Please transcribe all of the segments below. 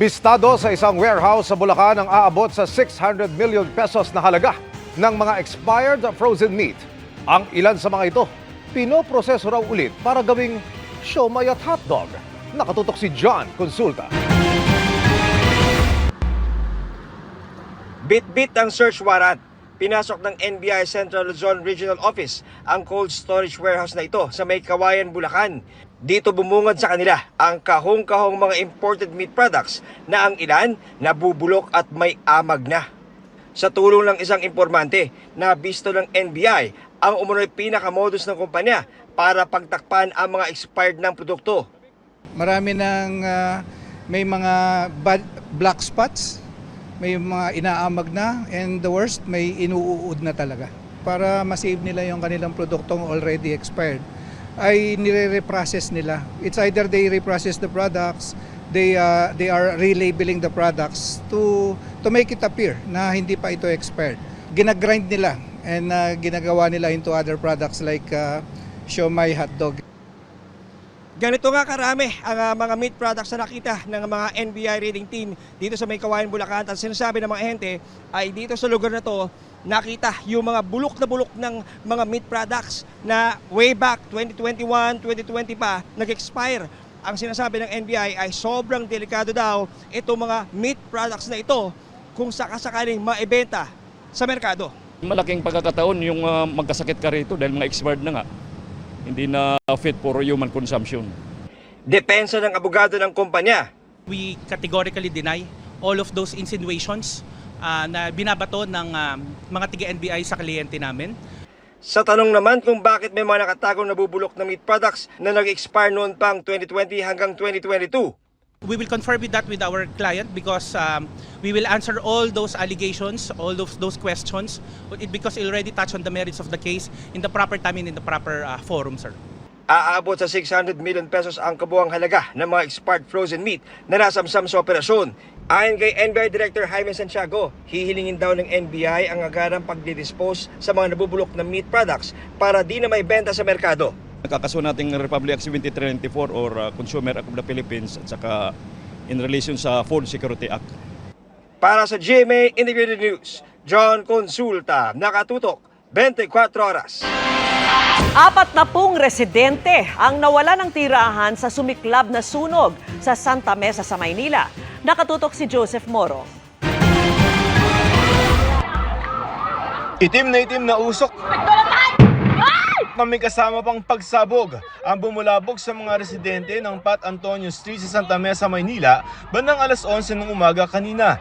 Bistado sa isang warehouse sa Bulacan ang aabot sa 600 million pesos na halaga ng mga expired frozen meat. Ang ilan sa mga ito, pinoproseso raw ulit para gawing siomay at hotdog. Nakatutok si John Consulta. Bit-bit ang search warrant. Pinasok ng NBI Central Luzon Regional Office ang cold storage warehouse na ito sa May Kawayan, Bulacan. Dito bumungad sa kanila ang kahong-kahong mga imported meat products na ang ilan nabubulok at may amag na. Sa tulong ng isang informante, nabisto ng NBI ang umunoy pinakamodus ng kumpanya para pagtakpan ang mga expired ng produkto. Marami may mga black spots, may mga inaamag na, and the worst, may inuuod na talaga. Para ma-save nila yung kanilang produktong already expired, ay nire-reprocess nila. It's either they reprocess the products, they are relabeling the products to make it appear na hindi pa ito expired. Ginagrind nila and ginagawa nila into other products like siomay, hotdog. Ganito nga karami ang mga meat products na nakita ng mga NBI raiding team dito sa May Kawayan, Bulacan. At sinasabi ng mga ahente ay dito sa lugar na to nakita yung mga bulok ng mga meat products na way back 2021, 2020 pa nag-expire. Ang sinasabi ng NBI ay sobrang delikado daw itong mga meat products na ito kung sakasakaling maibenta sa merkado. Malaking pagkakataon yung magkasakit ka rito dahil mga expired na nga. Hindi na fit for human consumption. Depensa ng abogado ng kumpanya. We categorically deny all of those insinuations na binabato ng mga tiga-NBI sa kliyente namin. Sa tanong naman kung bakit may mga nakatagong nabubulok na meat products na nag-expire noon pang 2020 hanggang 2022. We will confirm with that with our client because we will answer all those allegations, all those questions because it already touched on the merits of the case in the proper time and in the proper forum, sir. Aabot sa 600 million pesos ang kabuang halaga ng mga expired frozen meat na nasamsam sa operasyon. Ayon kay NBI Director Jaime Santiago, hihilingin daw ng NBI ang agarang pagdidispose sa mga nabubulok na meat products para di na may benta sa merkado. Nakakaso nating Republic Act 7394 or Consumer Act of the Philippines at saka in relation sa Food Security Act. Para sa GMA Integrated News, John Consulta, nakatutok 24 oras. 40 residente ang nawala ng tirahan sa sumiklab na sunog sa Santa Mesa sa Maynila. Nakatutok si Joseph Moro. Itim na usok na may kasama pang pagsabog ang bumulabog sa mga residente ng Pat Antonio Street sa Santa Mesa, Maynila bandang alas 11 ng umaga kanina.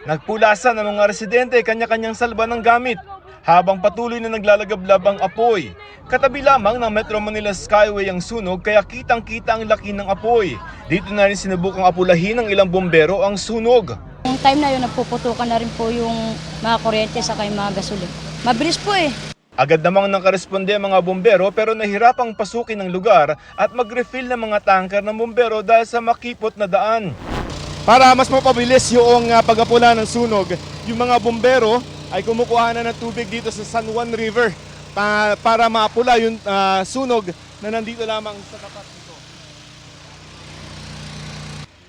Nagpulasan ang mga residente kanya-kanyang salba ng gamit habang patuloy na naglalagablab ang apoy. Katabi lamang ng Metro Manila Skyway ang sunog kaya kitang-kita ang laki ng apoy. Dito na rin sinubukang apulahin ng ilang bombero ang sunog. Yung time na yun, nagpuputukan na rin po yung mga kuryente sa kay mga gasolin. Mabilis po eh. Agad namang nakaresponde ang mga bombero pero nahirapang pasukin ang lugar at mag-refill ng mga tanker ng bombero dahil sa makipot na daan. Para mas mapabilis yung pag-apula ng sunog, yung mga bombero ay kumukuha na ng tubig dito sa San Juan River para maapula yung sunog na nandito lamang sa tapat nito.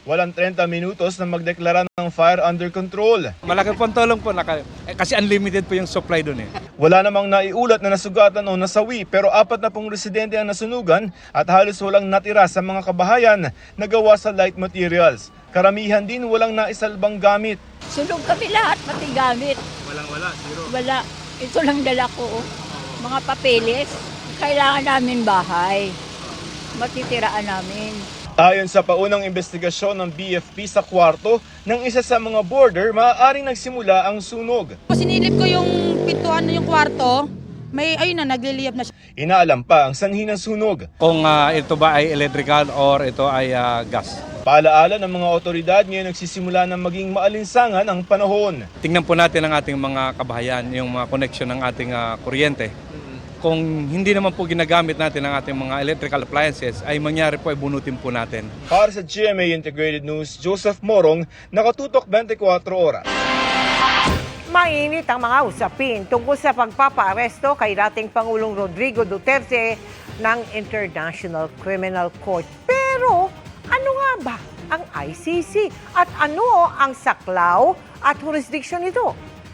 Walang 30 minutos na magdeklara ng fire under control. Malaki pong tulong po kasi unlimited po yung supply doon eh. Wala namang naiulat na nasugatan o nasawi pero 40 residente ang nasunugan at halos walang natira sa mga kabahayan na gawa sa light materials. Karamihan din walang naisalbang gamit. Sunog kami lahat, pati gamit. Wala, zero. Wala. Ito lang dala ko. Mga papeles. Kailangan namin bahay. Matitiraan namin. Ayon sa paunang investigasyon ng BFP sa kwarto ng isa sa mga boarder, maaaring nagsimula ang sunog. Sinilip ko yung pintuan ng kwarto, ayun na, nagliliyab na siya. Inaalam pa ang sanhi ng sunog. Kung ito ba ay electrical or ito ay gas. Paalaala ng mga otoridad ngayon nagsisimula ng maging maalinsangan ang panahon. Tingnan po natin ang ating mga kabahayan, yung mga connection ng ating kuryente. Kung hindi naman po ginagamit natin ang ating mga electrical appliances, ay mangyari po ay bunutin po natin. Para sa GMA Integrated News, Joseph Morong, nakatutok 24 oras. Mainit ang mga usapin tungkol sa pagpapaaresto kay dating Pangulong Rodrigo Duterte ng International Criminal Court. Pero ano ICC at ano ang saklaw at jurisdiction nito?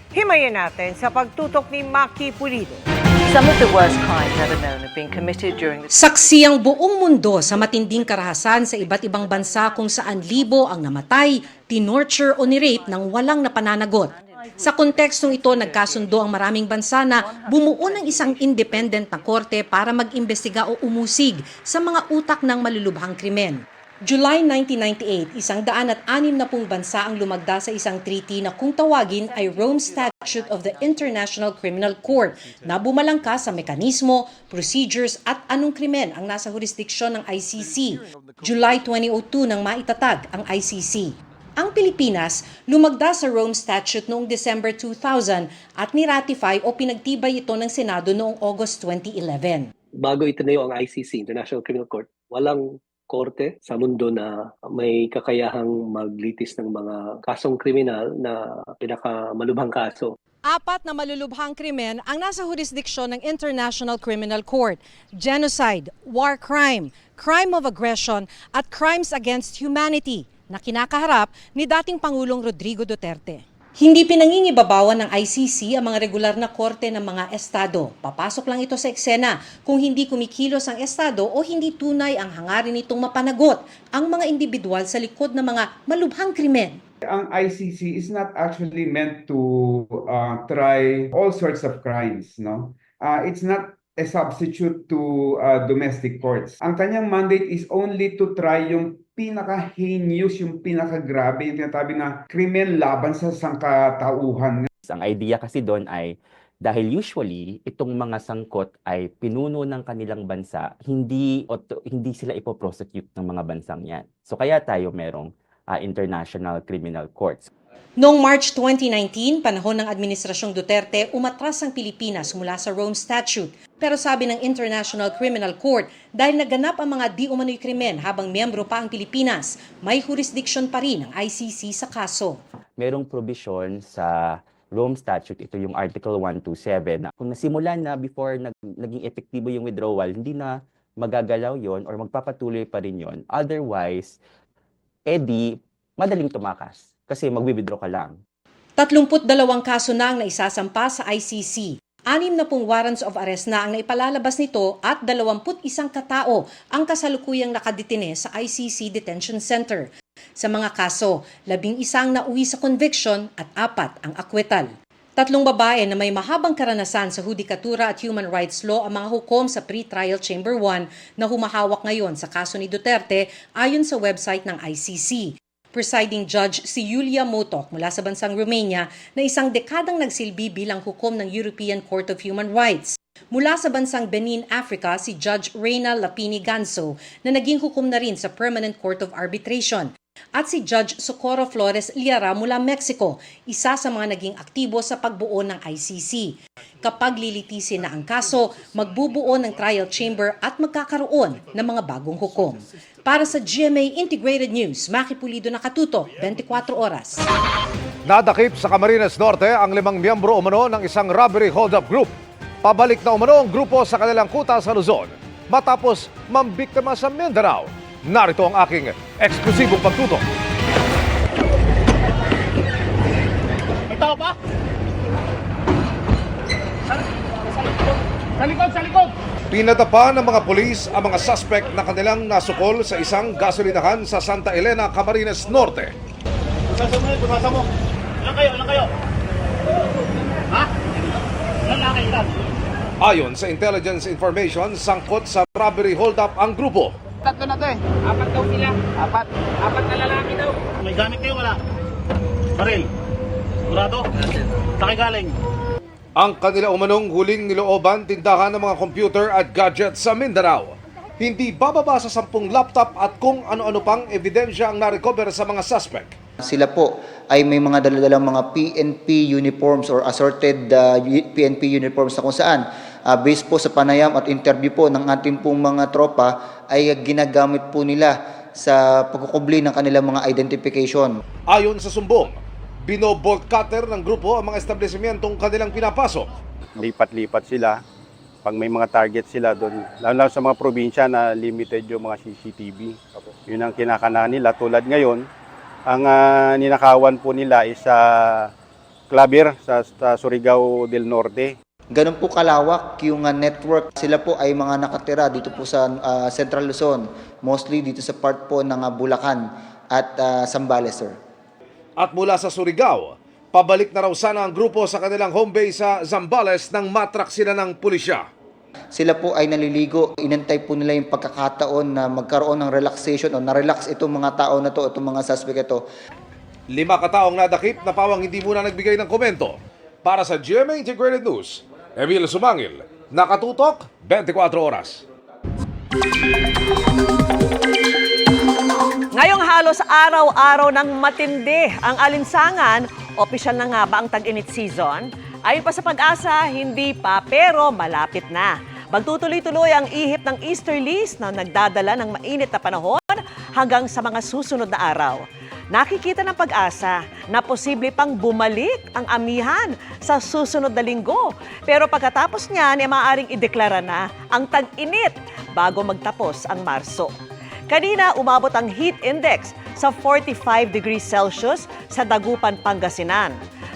Himayin natin sa pagtutok ni Maki Pulido. Some of the worst crimes ever known have been committed during the... Saksi ang buong mundo sa matinding karahasan sa iba't ibang bansa kung saan libo ang namatay, tinorture o nirape ng walang napananagot. Sa kontekstong ito, nagkasundo ang maraming bansa na bumuo ng isang independent na korte para mag-imbestiga o umusig sa mga utak ng malulubhang krimen. July 1998, 160 bansa ang lumagda sa isang treaty na kung tawagin ay Rome Statute of the International Criminal Court na bumalangka sa mekanismo, procedures at anong krimen ang nasa jurisdiksyon ng ICC. July 2002 nang maitatag ang ICC. Ang Pilipinas lumagda sa Rome Statute noong December 2000 at niratify o pinagtibay ito ng Senado noong August 2011. Bago itinayo ang ICC, International Criminal Court, walang korte sa mundo na may kakayahang maglitis ng mga kasong kriminal na pinakamalubhang kaso. 4 na malulubhang krimen ang nasa jurisdiksyon ng International Criminal Court: genocide, war crime, crime of aggression at crimes against humanity na kinakaharap ni dating Pangulong Rodrigo Duterte. Hindi pinangingibabawan ng ICC ang mga regular na korte ng mga estado. Papasok lang ito sa eksena kung hindi kumikilos ang estado o hindi tunay ang hangarin nitong mapanagot ang mga individual sa likod ng mga malubhang krimen. Ang ICC is not actually meant to try all sorts of crimes, no? It's not a substitute to domestic courts. Ang kanyang mandate is only to try yung pinaka-heinous, yung pinaka-grabe, yung tinatabi na krimen laban sa sangkatauhan. Ang idea kasi doon ay dahil usually itong mga sangkot ay pinuno ng kanilang bansa, hindi sila ipoprosecute ng mga bansang yan. So kaya tayo merong international criminal courts. Noong March 2019, panahon ng Administrasyong Duterte, umatras ang Pilipinas mula sa Rome Statute. Pero sabi ng International Criminal Court, dahil naganap ang mga di umano'y krimen habang miyembro pa ang Pilipinas, may jurisdiction pa rin ang ICC sa kaso. Merong provision sa Rome Statute, ito yung Article 127. Kung nasimulan na before naging epektibo yung withdrawal, hindi na magagalaw yon or magpapatuloy pa rin yon. Otherwise, madaling tumakas. Kasi magwi-withdraw ka lang. 32 kaso na ang naisasampa sa ICC. 60 warrants of arrest na ang naipalalabas nito at 21 katao ang kasalukuyang nakadetine sa ICC Detention Center. Sa mga kaso, 11 nauwi sa conviction at 4 ang akwital. 3 babae na may mahabang karanasan sa hudikatura at human rights law ang mga hukom sa Pre-Trial Chamber 1 na humahawak ngayon sa kaso ni Duterte ayon sa website ng ICC. Presiding Judge si Yulia Motok mula sa bansang Romania na isang dekadang nagsilbi bilang hukom ng European Court of Human Rights. Mula sa bansang Benin, Africa, si Judge Reyna Lapini Ganso na naging hukom na rin sa Permanent Court of Arbitration. At si Judge Socorro Flores Liara mula Mexico, isa sa mga naging aktibo sa pagbuo ng ICC. Kapag lilitisin na ang kaso, magbubuo ng trial chamber at magkakaroon ng mga bagong hukom. Para sa GMA Integrated News, Maki Pulido, nakatutok 24 oras. Nadakip sa Camarines Norte ang 5 miyembro umano ng isang robbery hold-up group. Pabalik na umano ang grupo sa kanilang kuta sa Luzon matapos mambiktima sa Mindanao. Narito ang aking eksklusibong pagtutok. Ito ba? Sa likod, sa likod! Pinadapa ng mga pulis ang mga suspect na kanilang nasukol sa isang gasolinahan sa Santa Elena, Camarines Norte. Pusasa mo. Ilan kayo? Ha? Ilan kayo? Ayon sa intelligence information, sangkot sa robbery hold-up ang grupo. 3 na to eh. 4 daw sila. 4 na lalaki daw. May gamit kayo, wala? Baril. Sigurado? Saan kayo galing? Ang kanila umanong huling nilooban tindahan ng mga computer at gadgets sa Mindanao. Hindi bababa sa 10 laptop at kung ano-ano pang ebidensya ang narecover sa mga suspect. Sila po ay may mga daladalang mga PNP uniforms or assorted PNP uniforms na kung saan based po sa panayam at interview po ng ating pong mga tropa ay ginagamit po nila sa pagkukubli ng kanilang mga identification. Ayon sa sumbong, binobolt cutter ng grupo ang mga establishmentong kanilang pinapasok. Lipat-lipat sila pag may mga target sila doon, lalo sa mga probinsya na limited yung mga CCTV. Yun ang kinakanahan nila. Tulad ngayon, Ang ninakawan po nila is sa Claver sa Surigao del Norte. Ganun po kalawak yung network. Sila po ay mga nakatira dito po sa Central Luzon, mostly dito sa part po ng Bulacan at Zambales, sir. At mula sa Surigao, pabalik na raw sana ang grupo sa kanilang home base sa Zambales nang matrak sila ng pulisya. Sila po ay naliligo. Inantay po nila yung pagkakataon na magkaroon ng relaxation o na-relax itong mga tao na to, itong mga suspect ito. 5 kataong nadakip na pawang hindi muna nagbigay ng komento. Para sa GMA Integrated News, Emil Sumangil, nakatutok 24 oras. Ngayong halos araw-araw ng matindi ang alinsangan, opisyal na nga ba ang tag-init season? Ayon pa sa Pag-asa, hindi pa pero malapit na. Magtutuloy-tuloy ang ihip ng easterlies na nagdadala ng mainit na panahon hanggang sa mga susunod na araw. Nakikita ng Pag-asa na posible pang bumalik ang amihan sa susunod na linggo. Pero pagkatapos niyan, maaaring ideklara na ang tag-init bago magtapos ang Marso. Kanina, umabot ang heat index sa 45 degrees Celsius sa Dagupan, Pangasinan.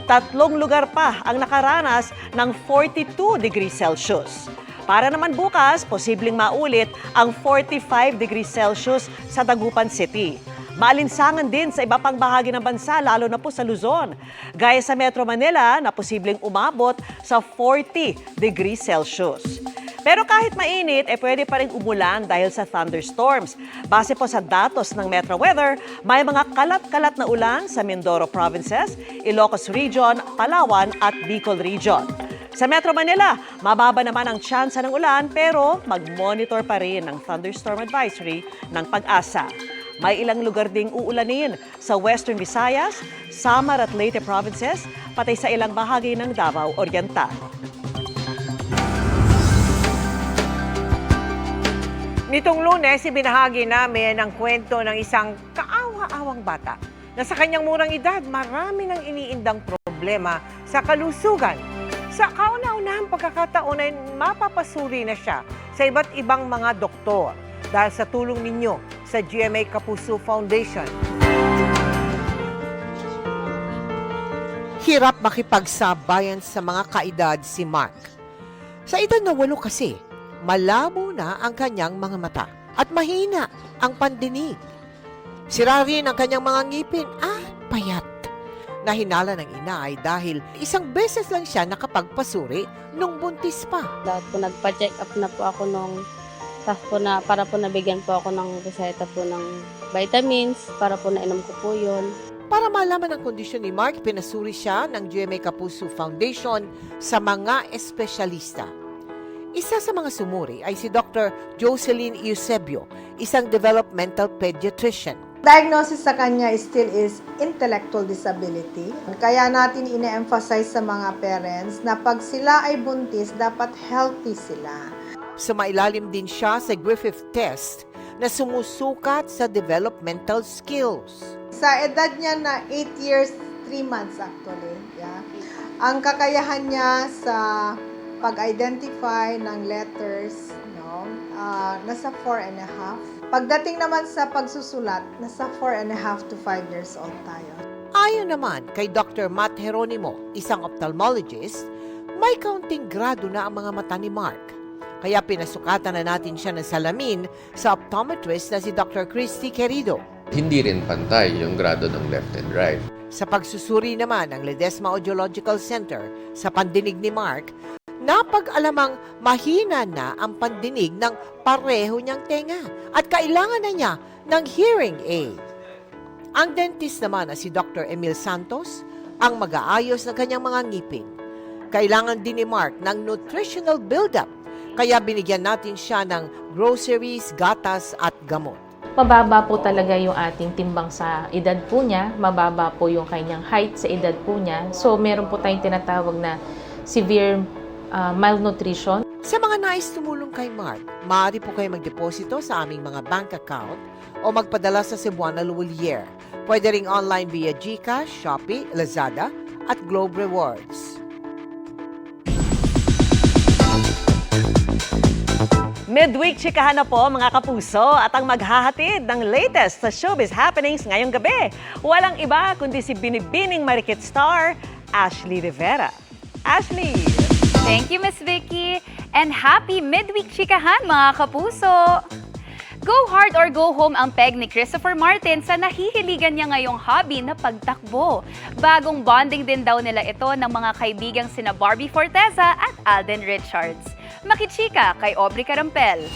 3 lugar pa ang nakaranas ng 42 degrees Celsius. Para naman bukas, posibleng maulit ang 45 degrees Celsius sa Dagupan City. Maalinsangan din sa iba pang bahagi ng bansa, lalo na po sa Luzon. Gaya sa Metro Manila na posibleng umabot sa 40 degrees Celsius. Pero kahit mainit, pwede pa rin umulan dahil sa thunderstorms. Base po sa datos ng Metro Weather, may mga kalat-kalat na ulan sa Mindoro Provinces, Ilocos Region, Palawan at Bicol Region. Sa Metro Manila, mababa naman ang tsansa ng ulan pero mag-monitor pa rin ng thunderstorm advisory ng Pag-asa. May ilang lugar ding uulanin sa Western Visayas, Samar at Leyte provinces, pati sa ilang bahagi ng Davao Oriental. Nitong Lunes, ibinahagi namin ang kwento ng isang kaawa-awang bata na sa kanyang murang edad, marami nang iniindang problema sa kalusugan. Sa kauna-unahang pagkakataon ay mapapasuri na siya sa iba't ibang mga doktor dahil sa tulong ninyo sa GMA Kapuso Foundation. Hirap makipagsabayan sa mga kaedad si Mark. Sa edad na 8 kasi, malabo na ang kanyang mga mata at mahina ang pandinig. Sira rin ang kanyang mga ngipin at payat. Nahinala ng ina ay dahil isang beses lang siya nakapagpasuri nung buntis pa. Dapat po nagpa-check up na po ako nung para po nabigyan po ako ng reseta po ng vitamins, para po nainom ko po yun. Para malaman ang kondisyon ni Mark, pinasuri siya ng GMA Kapuso Foundation sa mga espesyalista. Isa sa mga sumuri ay si Dr. Jocelyn Eusebio, isang developmental pediatrician. Diagnosis sa kanya still is intellectual disability. Kaya natin ine-emphasize sa mga parents na pag sila ay buntis, dapat healthy sila. Sumailalim din siya sa Griffith test na sumusukat sa developmental skills. Sa edad niya na 8 years, 3 months actually, ang kakayahan niya sa pag-identify ng letters, nasa 4.5. Pagdating naman sa pagsusulat, nasa 4.5 to 5 years old tayo. Ayon naman kay Dr. Matt Geronimo, isang ophthalmologist, may kaunting grado na ang mga mata ni Mark. Kaya pinasukatan na natin siya ng salamin sa optometrist na si Dr. Christy Querido. Hindi rin pantay yung grado ng left and right. Sa pagsusuri naman ng Ledesma Audiological Center sa pandinig ni Mark, napag-alamang mahina na ang pandinig ng pareho niyang tenga at kailangan na niya ng hearing aid. Ang dentist naman na si Dr. Emil Santos ang mag-aayos ng kanyang mga ngipin. Kailangan din ni Mark ng nutritional build-up, kaya binigyan natin siya ng groceries, gatas at gamot. Mababa po talaga yung ating timbang sa edad po niya, mababa po yung kanyang height sa edad po niya. So meron po tayong tinatawag na severe malnutrition. Sa mga nais tumulong kay Mark, maaari po kayo magdeposito sa aming mga bank account o magpadala sa Cebuana Luwalier. Pwede ring online via GCash, Shopee, Lazada at Globe Rewards. Midweek chikahan na po mga kapuso at ang maghahatid ng latest sa showbiz happenings ngayong gabi. Walang iba kundi si binibining marikit star, Ashley Rivera. Ashley! Thank you, Miss Vicky. And happy midweek chikahan mga kapuso! Go hard or go home ang peg ni Christopher Martin sa nahihiligan niya ngayong hobby na pagtakbo. Bagong bonding din daw nila ito ng mga kaibigang sina Barbie Forteza at Alden Richards. Makichika kay Aubrey Carampel.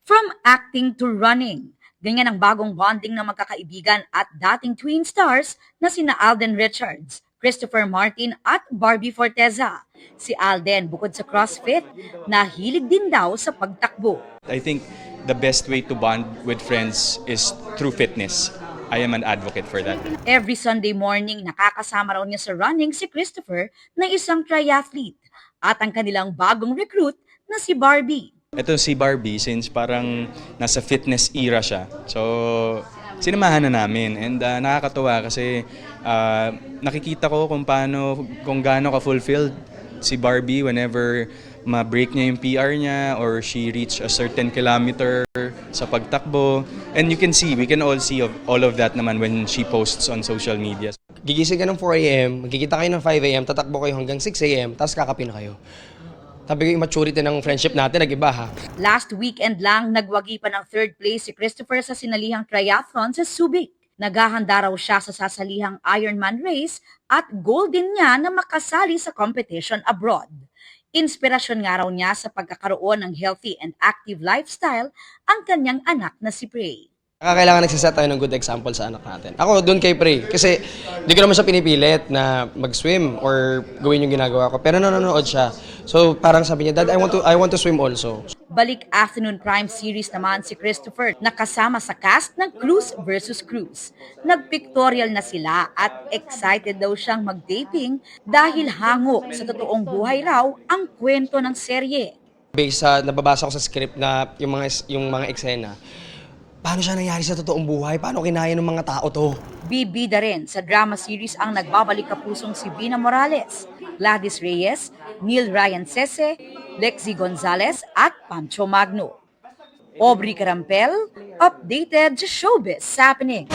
From acting to running, ganyan ang bagong bonding ng magkakaibigan at dating twin stars na sina Alden Richards, Christopher Martin at Barbie Forteza. Si Alden, bukod sa CrossFit, nahilig din daw sa pagtakbo. I think the best way to bond with friends is through fitness. I am an advocate for that. Every Sunday morning, nakakasama raw niya sa running si Christopher na isang triathlete at ang kanilang bagong recruit na si Barbie. Ito si Barbie, since parang nasa fitness era siya. So, sinamahan na namin and nakakatuwa kasi nakikita ko kung gaano ka-fulfilled si Barbie whenever ma-break niya yung PR niya or she reach a certain kilometer sa pagtakbo. And we can all see all of that naman when she posts on social media. Gigising ka ng 4 a.m., magkikita kayo ng 5 a.m., tatakbo kayo hanggang 6 a.m., tapos kakapin na kayo. Sabi ko yung maturity ng friendship natin, nag-iba ha. Last weekend lang, nagwagi pa ng third place si Christopher sa sinalihang triathlon sa Subic. Naghahanda raw siya sa sasalihang Ironman race at goal din niya na makasali sa competition abroad. Inspirasyon nga raw niya sa pagkakaroon ng healthy and active lifestyle ang kanyang anak na si Prey. Kailangan nagsiset tayo ng good example sa anak natin. Ako doon kay Prey kasi hindi ko naman siya pinipilit na mag-swim or gawin yung ginagawa ko. Pero nanonood siya. So parang sabi niya, Dad, I want to swim also. Balik afternoon prime series naman si Christopher nakasama sa cast ng Cruz vs. Cruz. Nagpictorial na sila at excited daw siyang mag-dating dahil hango sa totoong buhay raw ang kwento ng serye. Based sa nababasa ko sa script na yung mga eksena, paano siya nangyari sa totoong buhay? Paano kinaya ng mga tao to? Bibida rin sa drama series ang nagbabalik kapusong si Vina Morales, Gladys Reyes, Neil Ryan Sese, Lexi Gonzalez at Pancho Magno. Aubrey Carampel, updated sa Showbiz Happening.